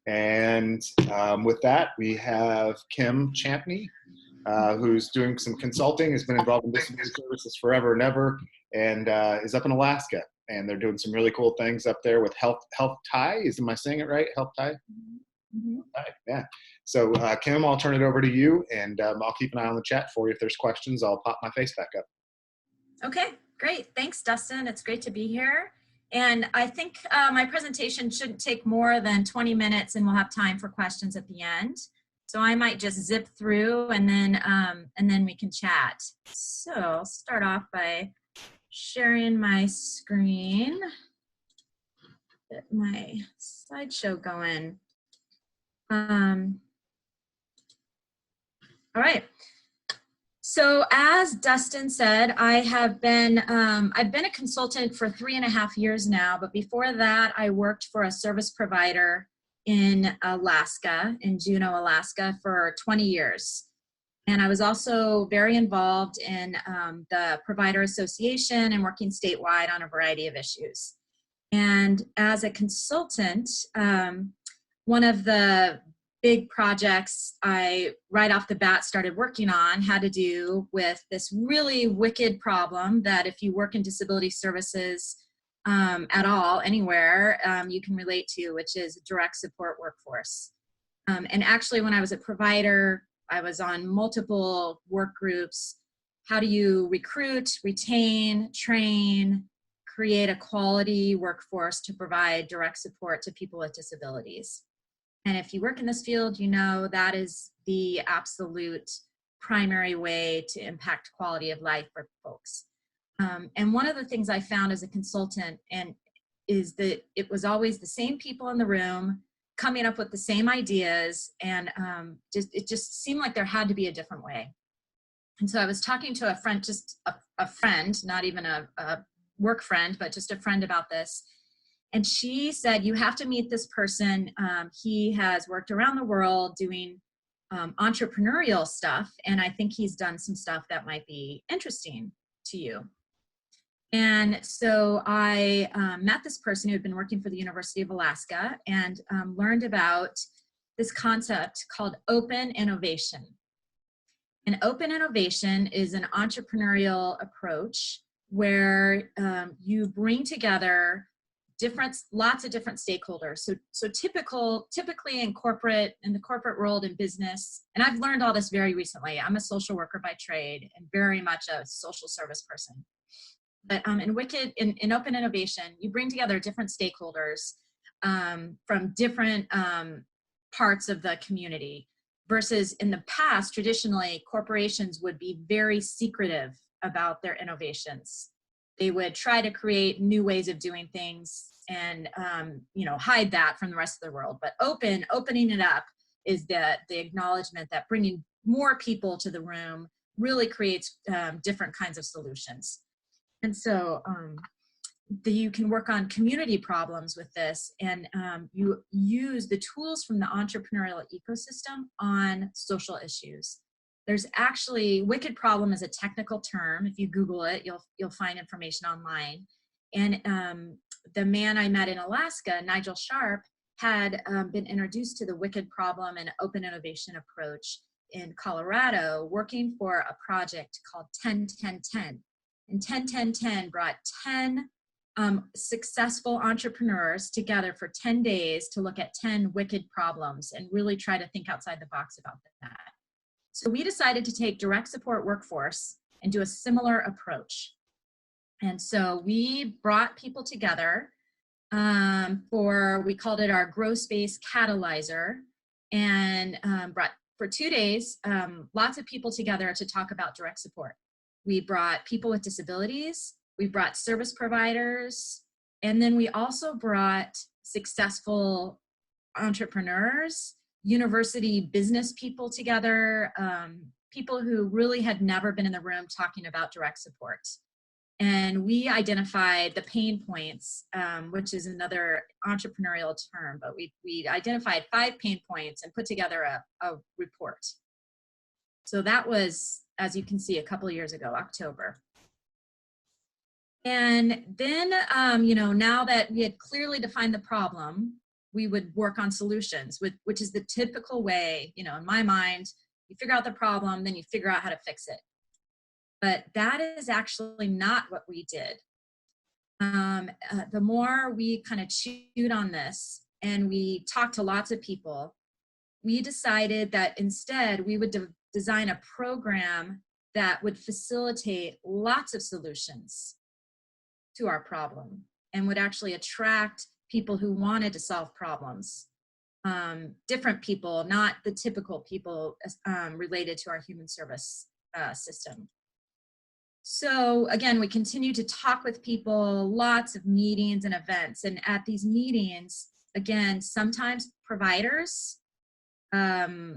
And with that, we have Kim Champney, who's doing some consulting, has been involved in disability services forever and ever, and is up in Alaska. And they're doing some really cool things up there with Health Tie. Am I saying it right? Health Tie? Mm-hmm. Yeah. So Kim, I'll turn it over to you, and I'll keep an eye on the chat for you. If there's questions, I'll pop my face back up. Okay, great. Thanks, Dustin. It's great to be here. And I think my presentation shouldn't take more than 20 minutes, and we'll have time for questions at the end. So I might just zip through, and then we can chat. So I'll start off by sharing my screen, get my slideshow going. All right. So as Dustin said, I've been a consultant for 3.5 years now, but before that I worked for a service provider in Alaska, in Juneau, Alaska for 20 years. And I was also very involved in the provider association and working statewide on a variety of issues. And as a consultant, one of the big projects I right off the bat started working on had to do with this really wicked problem that if you work in disability services at all, anywhere, you can relate to, which is direct support workforce. And actually when I was a provider, I was on multiple work groups. How do you recruit, retain, train, create a quality workforce to provide direct support to people with disabilities? And if you work in this field, you know that is the absolute primary way to impact quality of life for folks. And one of the things I found as a consultant is that it was always the same people in the room coming up with the same ideas, and it just seemed like there had to be a different way. And so I was talking to a friend, just a friend, not even a work friend, but just a friend about this. And she said, you have to meet this person. He has worked around the world doing entrepreneurial stuff, and I think he's done some stuff that might be interesting to you. And so I met this person who had been working for the University of Alaska and learned about this concept called open innovation. And open innovation is an entrepreneurial approach where you bring together lots of different stakeholders. So typically in the corporate world and business, and I've learned all this very recently. I'm a social worker by trade and very much a social service person. But in open innovation, you bring together different stakeholders from different parts of the community, versus in the past, traditionally, corporations would be very secretive about their innovations. They would try to create new ways of doing things and hide that from the rest of the world. But opening it up is the acknowledgement that bringing more people to the room really creates different kinds of solutions. And so you can work on community problems with this, and you use the tools from the entrepreneurial ecosystem on social issues. There's actually, wicked problem is a technical term. If you Google it, you'll find information online. And the man I met in Alaska, Nigel Sharp, had been introduced to the wicked problem and open innovation approach in Colorado, working for a project called 10-10-10. And 10-10-10 brought 10 successful entrepreneurs together for 10 days to look at 10 wicked problems and really try to think outside the box about that. So we decided to take direct support workforce and do a similar approach. And so we brought people together we called it our growth space catalyzer, and brought for 2 days, lots of people together to talk about direct support. We brought people with disabilities, we brought service providers, and then we also brought successful entrepreneurs, university business people together, people who really had never been in the room talking about direct support. And we identified the pain points, which is another entrepreneurial term, but we identified 5 pain points and put together a report. So that was, as you can see, a couple of years ago, October. And then, now that we had clearly defined the problem, we would work on solutions, which is the typical way, in my mind, you figure out the problem, then you figure out how to fix it. But that is actually not what we did. The more we kind of chewed on this and we talked to lots of people, we decided that instead we would design a program that would facilitate lots of solutions to our problem and would actually attract people who wanted to solve problems. Different people, not the typical people related to our human service system. So again, we continue to talk with people, lots of meetings and events. And at these meetings, again, sometimes providers,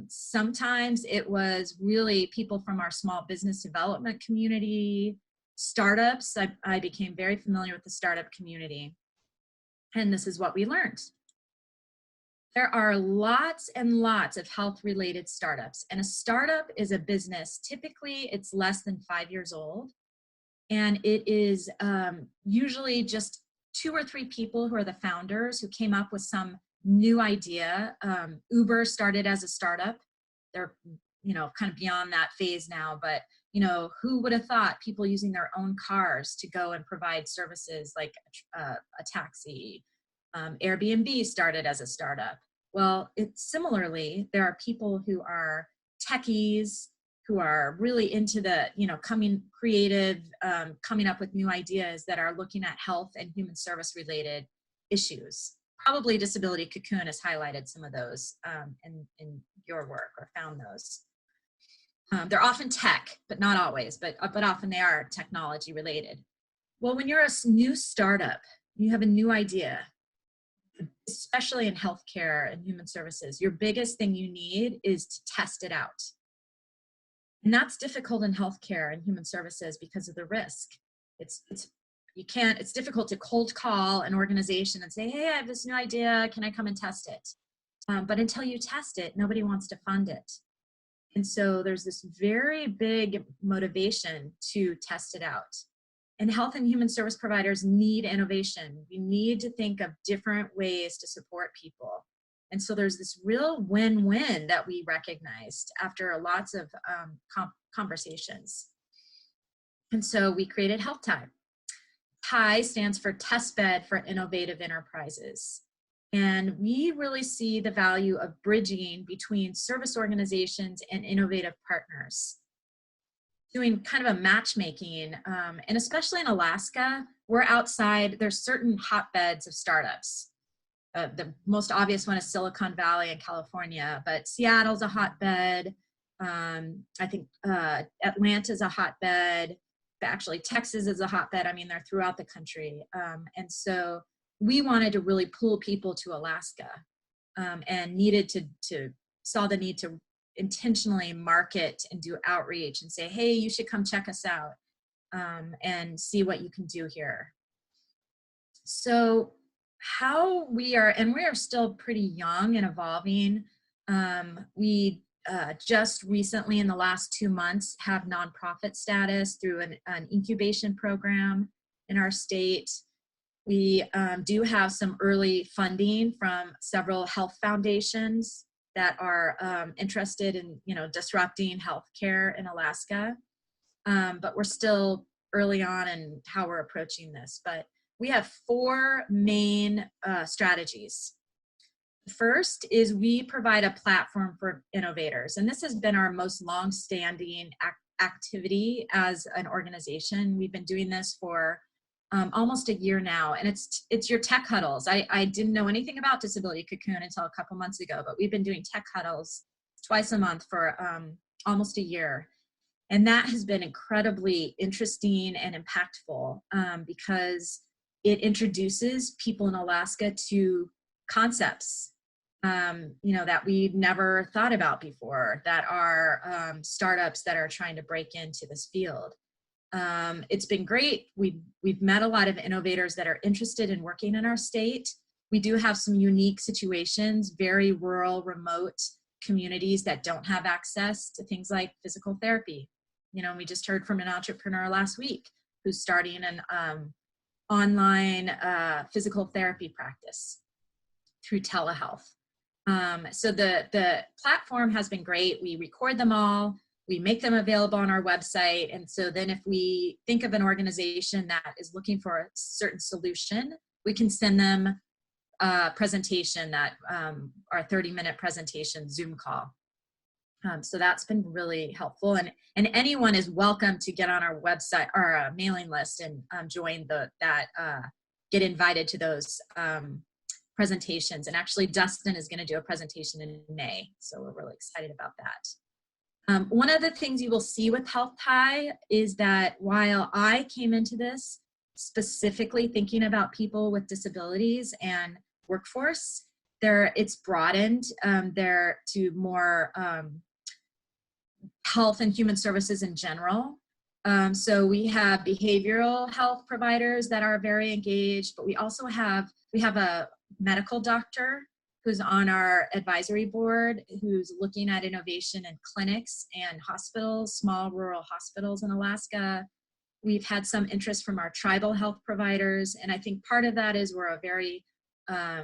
sometimes it was really people from our small business development community, startups. I became very familiar with the startup community. And this is what we learned. There are lots and lots of health-related startups. And a startup is a business. Typically, it's less than 5 years old. And it is usually just 2 or 3 people who are the founders who came up with some new idea. Uber started as a startup. They're, kind of beyond that phase now, but, who would have thought people using their own cars to go and provide services like a taxi? Airbnb started as a startup. Well, similarly, there are people who are techies, who are really into the, coming creative, coming up with new ideas that are looking at health and human service related issues. Probably Disability Cocoon has highlighted some of those in your work or found those. They're often tech, but not always, but often they are technology related. Well, when you're a new startup, you have a new idea, especially in healthcare and human services, your biggest thing you need is to test it out. And that's difficult in healthcare and human services because of the risk. It's difficult to cold call an organization and say, hey, I have this new idea, can I come and test it? But until you test it, nobody wants to fund it. And so there's this very big motivation to test it out. And health and human service providers need innovation. We need to think of different ways to support people. And so there's this real win-win that we recognized after lots of conversations. And so we created Health Tie. TIE stands for Testbed for Innovative Enterprises. And we really see the value of bridging between service organizations and innovative partners. Doing kind of a matchmaking, and especially in Alaska, we're outside, there's certain hotbeds of startups. The most obvious one is Silicon Valley in California, but Seattle's a hotbed. I think Atlanta's a hotbed. Actually, Texas is a hotbed. I mean, they're throughout the country. And so we wanted to really pull people to Alaska and saw the need to intentionally market and do outreach and say, hey, you should come check us out and see what you can do here. So how we are still pretty young and evolving. We just recently in the last 2 months have nonprofit status through an incubation program in our state. We do have some early funding from several health foundations that are interested in, disrupting healthcare in Alaska. But we're still early on in how we're approaching this. But we have 4 main strategies. The first is we provide a platform for innovators. And this has been our most long-standing activity as an organization. We've been doing this for almost a year now, and it's your tech huddles. I didn't know anything about Disability Cocoon until a couple months ago, but we've been doing tech huddles twice a month for almost a year. And that has been incredibly interesting and impactful because it introduces people in Alaska to concepts, that we'd never thought about before, that are startups that are trying to break into this field. It's been great. We've met a lot of innovators that are interested in working in our state. We do have some unique situations, very rural, remote communities that don't have access to things like physical therapy. We just heard from an entrepreneur last week who's starting an online physical therapy practice through telehealth. So the platform has been great. We record them all. We make them available on our website. And so then if we think of an organization that is looking for a certain solution, we can send them a presentation that our 30-minute presentation Zoom call. So that's been really helpful. And anyone is welcome to get on our website or mailing list and join get invited to those presentations. And actually Dustin is going to do a presentation in May. So we're really excited about that. One of the things you will see with Health Tie is that while I came into this specifically thinking about people with disabilities and workforce, it's broadened there to more health and human services in general. So we have behavioral health providers that are very engaged, but we have a medical doctor who's on our advisory board, who's looking at innovation in clinics and hospitals, small rural hospitals in Alaska. We've had some interest from our tribal health providers. And I think part of that is we're a very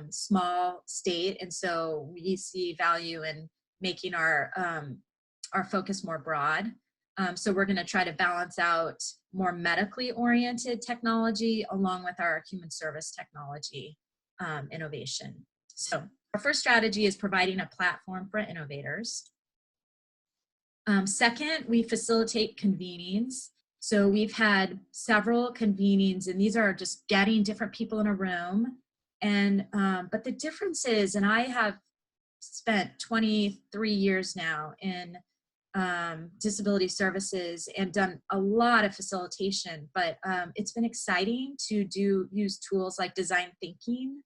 small state. And so we see value in making our focus more broad. So we're going to try to balance out more medically oriented technology along with our human service technology innovation. So our first strategy is providing a platform for innovators. Second, we facilitate convenings. So we've had several convenings, and these are just getting different people in a room. And but the difference is, and I have spent 23 years now in disability services and done a lot of facilitation, but it's been exciting to use tools like design thinking,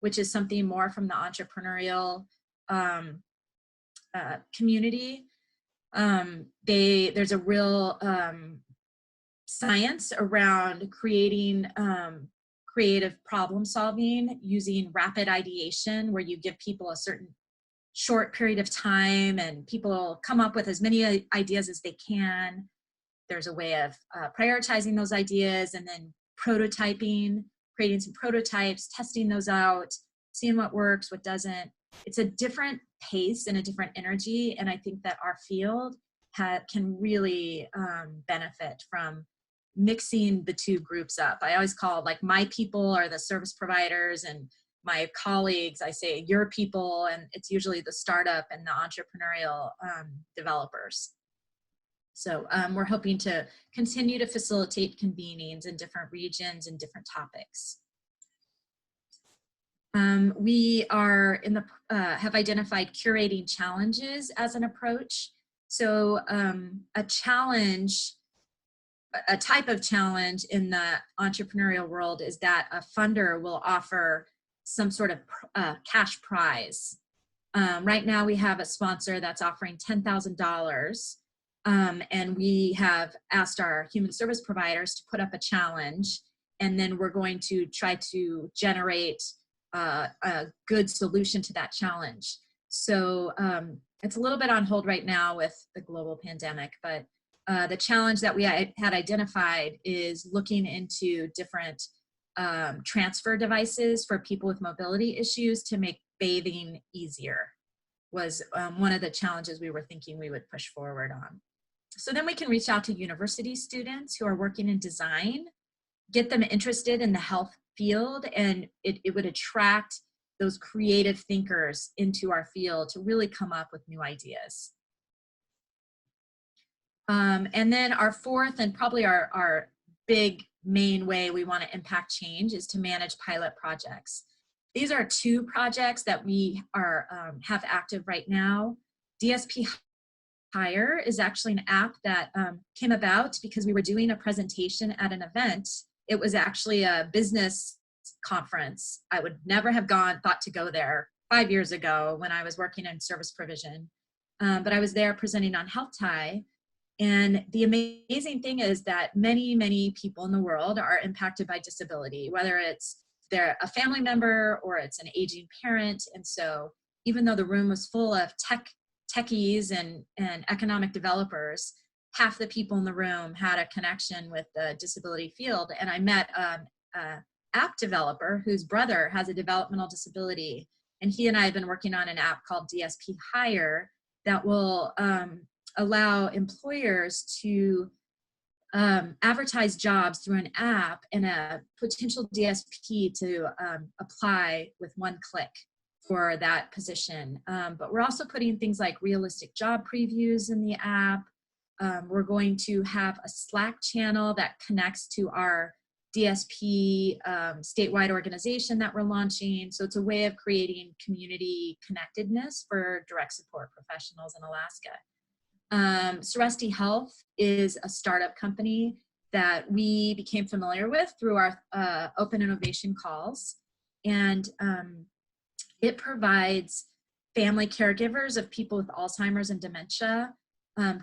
which is something more from the entrepreneurial community. There's a real science around creating creative problem solving using rapid ideation, where you give people a certain short period of time and people come up with as many ideas as they can. There's a way of prioritizing those ideas and then prototyping, creating some prototypes, testing those out, seeing what works, what doesn't. It's a different pace and a different energy, and I think that our field can really benefit from mixing the two groups up. I always call, like, my people are the service providers, and my colleagues, I say your people, and it's usually the startup and the entrepreneurial developers. So we're hoping to continue to facilitate convenings in different regions and different topics. We are have identified curating challenges as an approach. So a type of challenge in the entrepreneurial world is that a funder will offer some sort of cash prize. Right now we have a sponsor that's offering $10,000, and we have asked our human service providers to put up a challenge, and then we're going to try to generate a good solution to that challenge. So it's a little bit on hold right now with the global pandemic, but the challenge that we had identified is looking into different transfer devices for people with mobility issues to make bathing easier, was one of the challenges we were thinking we would push forward on. So then we can reach out to university students who are working in design, get them interested in the health field, and it would attract those creative thinkers into our field to really come up with new ideas. And then our fourth, and probably our big main way we want to impact change, is to manage pilot projects. These are two projects that we have active right now. DSP Hire is actually an app that came about because we were doing a presentation at an event. It was actually a business conference. I would never have thought to go there 5 years ago when I was working in service provision. But I was there presenting on Health Tie. And the amazing thing is that many, many people in the world are impacted by disability, whether they're a family member or it's an aging parent. And so even though the room was full of techies and economic developers, half the people in the room had a connection with the disability field. And I met an app developer whose brother has a developmental disability. And he and I have been working on an app called DSP Hire that will allow employers to advertise jobs through an app and a potential DSP to apply with one click for that position. But we're also putting things like realistic job previews in the app. We're going to have a Slack channel that connects to our DSP statewide organization that we're launching. So it's a way of creating community connectedness for direct support professionals in Alaska. Suresti Health is a startup company that we became familiar with through our open innovation calls. And it provides family caregivers of people with Alzheimer's and dementia,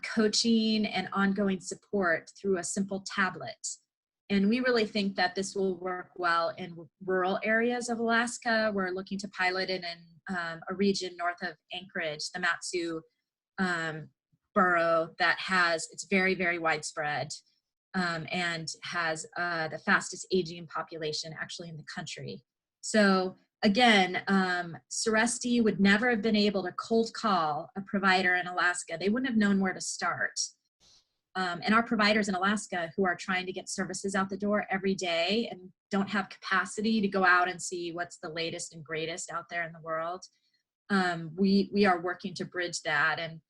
coaching and ongoing support through a simple tablet. And we really think that this will work well in rural areas of Alaska. We're looking to pilot it in a region north of Anchorage, the Matsu borough that has, it's very, very widespread and has the fastest aging population actually in the country. So again, Suresti would never have been able to cold call a provider in Alaska. They wouldn't have known where to start. And our providers in Alaska who are trying to get services out the door every day and don't have capacity to go out and see what's the latest and greatest out there in the world, we are working to bridge that. And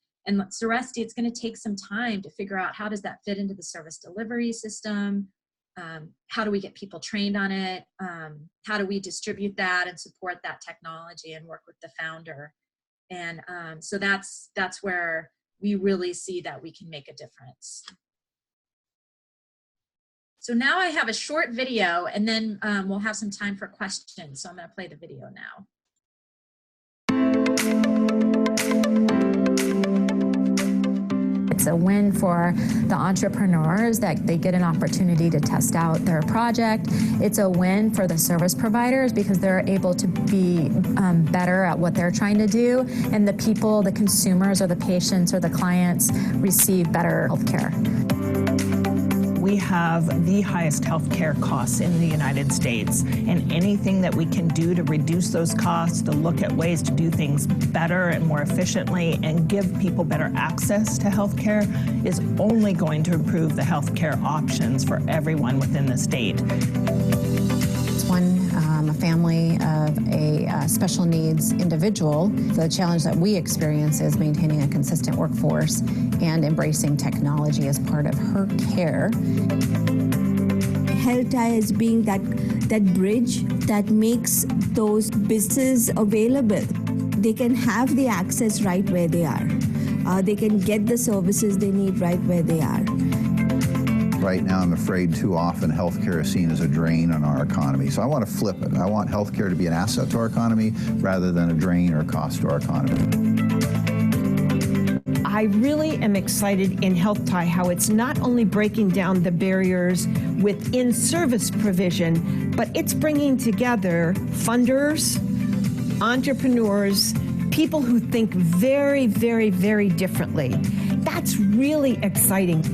Suresti, it's going to take some time to figure out how does that fit into the service delivery system. How do we get people trained on it? How do we distribute that and support that technology and work with the founder? And so that's where we really see that we can make a difference. So now I have a short video and then we'll have some time for questions. So I'm going to play the video now. It's a win for the entrepreneurs that they get an opportunity to test out their project. It's a win for the service providers because they're able to be better at what they're trying to do, and the people, the consumers or the patients or the clients receive better health care. We have the highest healthcare costs in the United States, and anything that we can do to reduce those costs, to look at ways to do things better and more efficiently and give people better access to healthcare is only going to improve the healthcare options for everyone within the state. A family of a special needs individual. The challenge that we experience is maintaining a consistent workforce and embracing technology as part of her care. Health is being that bridge that makes those businesses available. They can have the access right where they are. They can get the services they need right where they are. Right now, I'm afraid too often healthcare is seen as a drain on our economy. So I want to flip it. I want healthcare to be an asset to our economy rather than a drain or a cost to our economy. I really am excited in HealthTie how it's not only breaking down the barriers within service provision, but it's bringing together funders, entrepreneurs, people who think very, very, very differently. That's really exciting.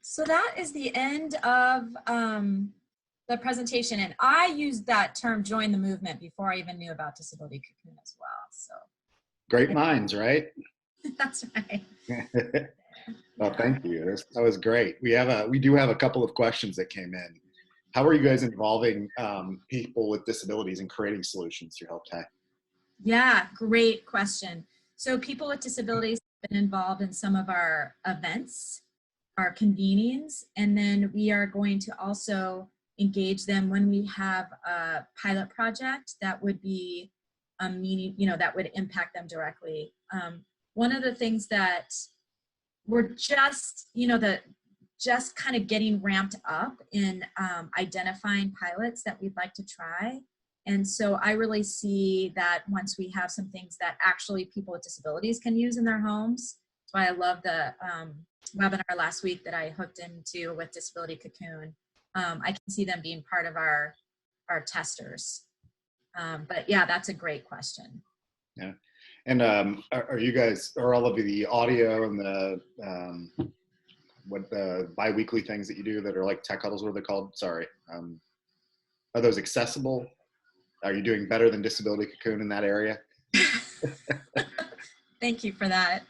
So that is the end of the presentation. And I used that term join the movement before I even knew about Disability Cocoon as well. So Great minds, right? That's right. Well, thank you. That was great. We do have a couple of questions that came in. How are you guys involving people with disabilities and creating solutions through HealthTie? Yeah, great question. So people with disabilities have been involved in some of our events, our convenings, and then we are going to also engage them when we have a pilot project that would be that would impact them directly. One of the things that we're just, just kind of getting ramped up in identifying pilots that we'd like to try. And so I really see that once we have some things that actually people with disabilities can use in their homes, why I love the webinar last week that I hooked into with Disability Cocoon. I can see them being part of our testers. But yeah, that's a great question. Yeah. And are you guys, are all of the audio and the, what the bi-weekly things that you do that are like tech huddles, what are they called? Sorry. Are those accessible? Are you doing better than Disability Cocoon in that area? Thank you for that.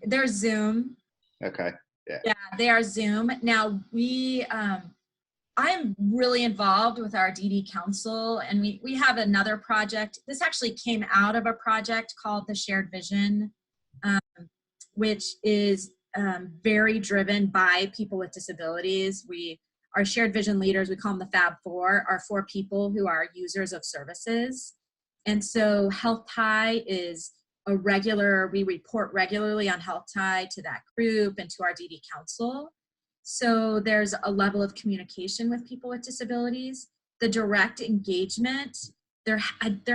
They're Zoom. Okay. Yeah. Yeah, they are Zoom. Now I'm really involved with our DD Council, and we have another project. This actually came out of a project called the Shared Vision, which is very driven by people with disabilities. Our Shared Vision leaders, we call them the Fab Four, are 4 people who are users of services. And so Health Tie is we report regularly on Health Tie to that group and to our DD Council. So there's a level of communication with people with disabilities. The direct engagement, there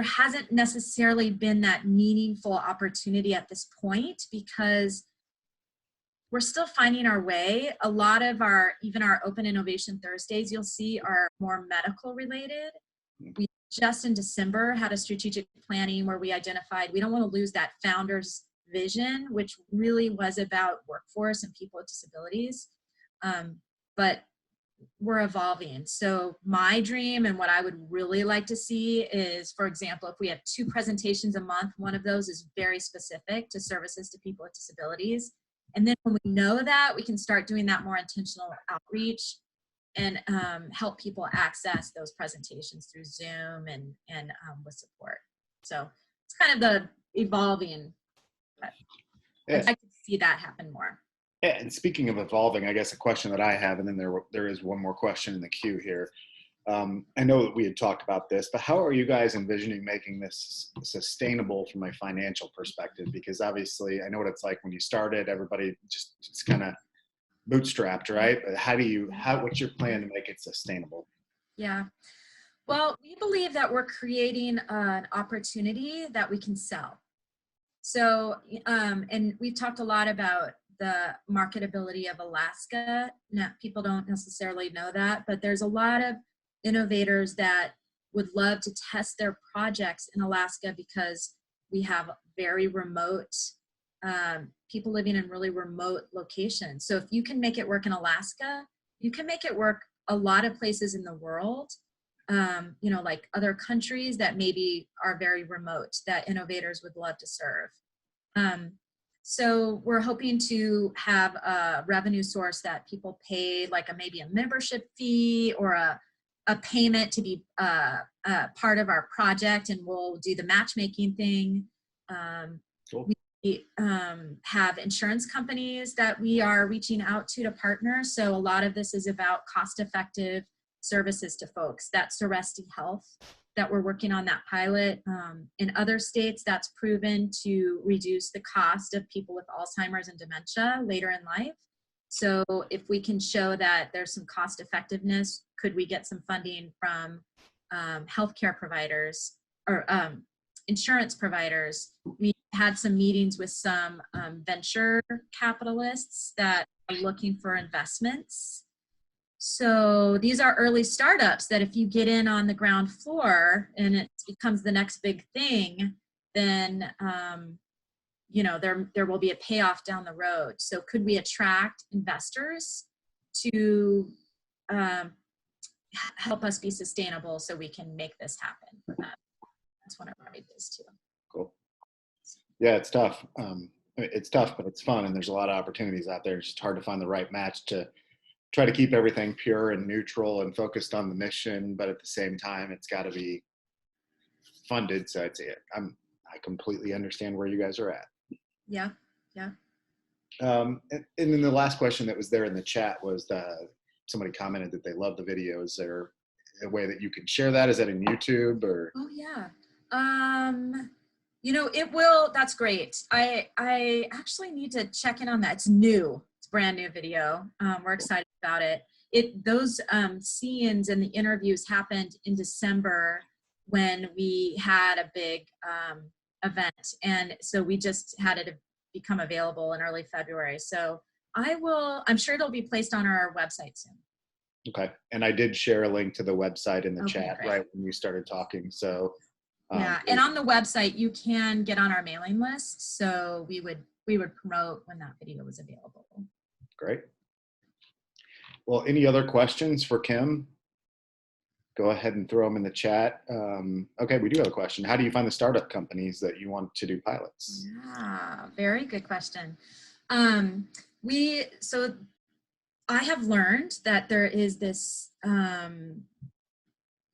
hasn't necessarily been that meaningful opportunity at this point because we're still finding our way. A lot of even our Open Innovation Thursdays, you'll see, are more medical related. We just in December had a strategic planning where we identified we don't want to lose that founder's vision, which really was about workforce and people with disabilities. But we're evolving. So my dream and what I would really like to see is, for example, if we have 2 presentations a month, one of those is very specific to services to people with disabilities. And then when we know that, we can start doing that more intentional outreach and help people access those presentations through Zoom and with support. So it's kind of the evolving. Yeah. I'd like to see that happen more. Yeah, and speaking of evolving, I guess a question that I have, and then there is one more question in the queue here. I know that we had talked about this, but how are you guys envisioning making this sustainable from a financial perspective? Because obviously, I know what it's like when you started. Everybody it's kind of bootstrapped, right? But what's your plan to make it sustainable? Yeah. Well, we believe that we're creating an opportunity that we can sell. So, and we've talked a lot about the marketability of Alaska. Now, people don't necessarily know that, but there's a lot of innovators that would love to test their projects in Alaska because we have very remote people living in really remote locations. So if you can make it work in Alaska, you can make it work a lot of places in the world, like other countries that maybe are very remote that innovators would love to serve. So we're hoping to have a revenue source that people pay, like maybe a membership fee or a payment to be part of our project, and we'll do the matchmaking thing. Cool. We have insurance companies that we are reaching out to partner. So a lot of this is about cost-effective services to folks. That's Soresti Health that we're working on that pilot. In other states, that's proven to reduce the cost of people with Alzheimer's and dementia later in life. So if we can show that there's some cost effectiveness, could we get some funding from healthcare providers or insurance providers? We had some meetings with some venture capitalists that are looking for investments. So these are early startups that if you get in on the ground floor and it becomes the next big thing, then there will be a payoff down the road. So could we attract investors to help us be sustainable so we can make this happen? That's one of our ideas too. Cool. Yeah, it's tough. It's tough, but it's fun, and there's a lot of opportunities out there. It's just hard to find the right match to try to keep everything pure and neutral and focused on the mission, but at the same time, it's got to be funded. So I completely understand where you guys are at. Yeah, yeah. And then the last question that was there in the chat was somebody commented that they love the video. Is there a way that you can share that? Is that in YouTube or? Oh yeah. It will. That's great. I actually need to check in on that. It's new. It's brand new video. We're excited about it. Those scenes and the interviews happened in December when we had a big event, and so we just had it become available in early February. So I'm sure it'll be placed on our website soon. Okay. And I did share a link to the website in the Okay, chat great. right when you started talking. So Yeah, and on the website, you can get on our mailing list. So we would promote when that video was available. Great. Well, any other questions for Kim? Go ahead and throw them in the chat. Okay, we do have a question. How do you find the startup companies that you want to do pilots? Yeah, very good question. So I have learned that there is this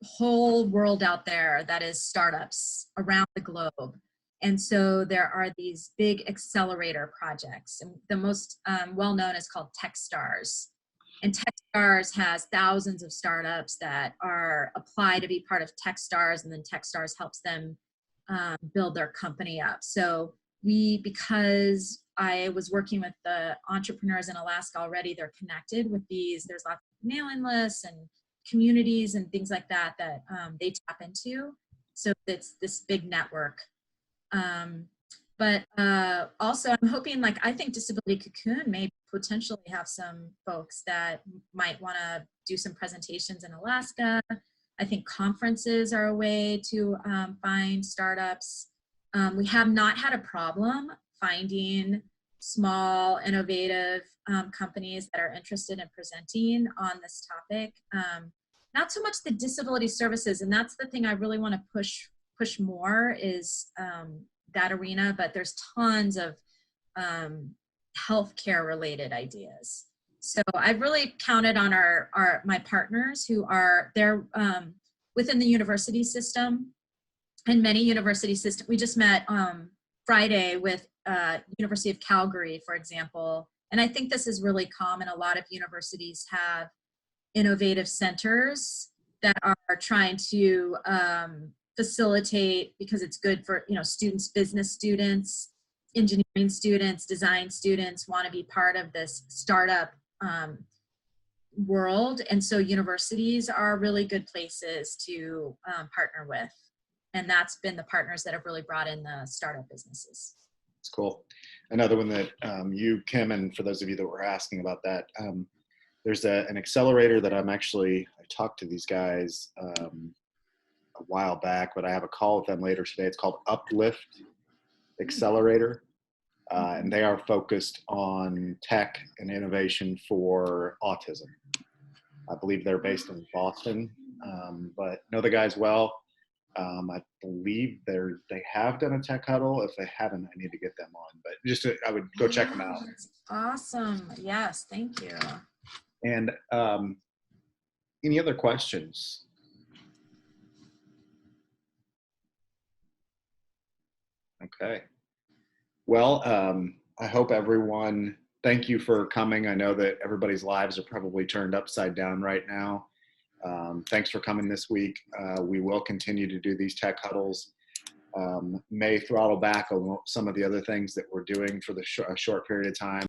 whole world out there that is startups around the globe. And so there are these big accelerator projects. And the most well-known is called Techstars. And Techstars has thousands of startups that apply to be part of Techstars, and then Techstars helps them build their company up. So because I was working with the entrepreneurs in Alaska already, they're connected with these. There's lots of mailing lists and communities and things like that they tap into. So it's this big network. But also I'm hoping, I think Disability Cocoon may potentially have some folks that might want to do some presentations in Alaska. I think conferences are a way to find startups. We have not had a problem finding small, innovative companies that are interested in presenting on this topic. Not so much the disability services, and that's the thing I really want to push more is that arena, but there's tons of healthcare related ideas. So I've really counted on my partners who they're within the university system, and many university systems. We just met Friday with University of Calgary, for example, and I think this is really common. A lot of universities have innovative centers that are trying to facilitate, because it's good for students, business students, engineering students, design students want to be part of this startup world. And so universities are really good places to partner with. And that's been the partners that have really brought in the startup businesses. It's cool. Another one that you, Kim, and for those of you that were asking about that, there's an accelerator that I talked to these guys a while back, but I have a call with them later today. It's called Uplift Accelerator. And they are focused on tech and innovation for autism. I believe they're based in Boston, but know the guys well. I believe they have done a tech huddle. If they haven't, I need to get them on, but I would go check them out. That's awesome. Yes, thank you. And any other questions? Okay. Well, I hope everyone, thank you for coming. I know that everybody's lives are probably turned upside down right now. Thanks for coming this week. We will continue to do these tech huddles. May throttle back on some of the other things that we're doing for a short period of time.